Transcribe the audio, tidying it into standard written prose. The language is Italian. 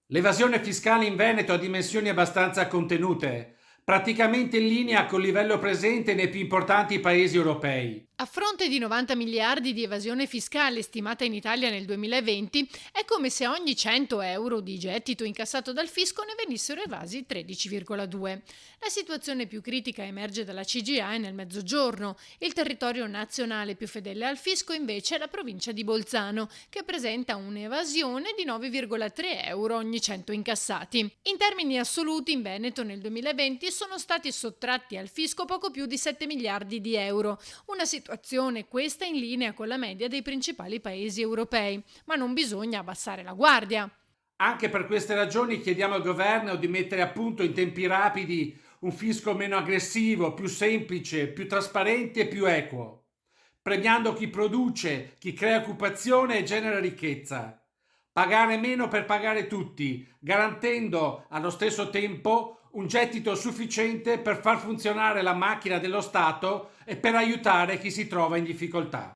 L'evasione fiscale in Veneto ha dimensioni abbastanza contenute, praticamente in linea col livello presente nei più importanti paesi europei. A fronte di 90 miliardi di evasione fiscale stimata in Italia nel 2020, è come se ogni 100 euro di gettito incassato dal fisco ne venissero evasi 13,2. La situazione più critica emerge dalla CGIA e nel Mezzogiorno. Il territorio nazionale più fedele al fisco invece è la provincia di Bolzano, che presenta un'evasione di 9,3 euro ogni 100 incassati. In termini assoluti, in Veneto nel 2020 sono stati sottratti al fisco poco più di 7 miliardi di euro, una situazione questa in linea con la media dei principali paesi europei, ma non bisogna abbassare la guardia. Anche per queste ragioni chiediamo al governo di mettere a punto in tempi rapidi un fisco meno aggressivo, più semplice, più trasparente e più equo, premiando chi produce, chi crea occupazione e genera ricchezza. Pagare meno per pagare tutti, garantendo allo stesso tempo un gettito sufficiente per far funzionare la macchina dello Stato e per aiutare chi si trova in difficoltà.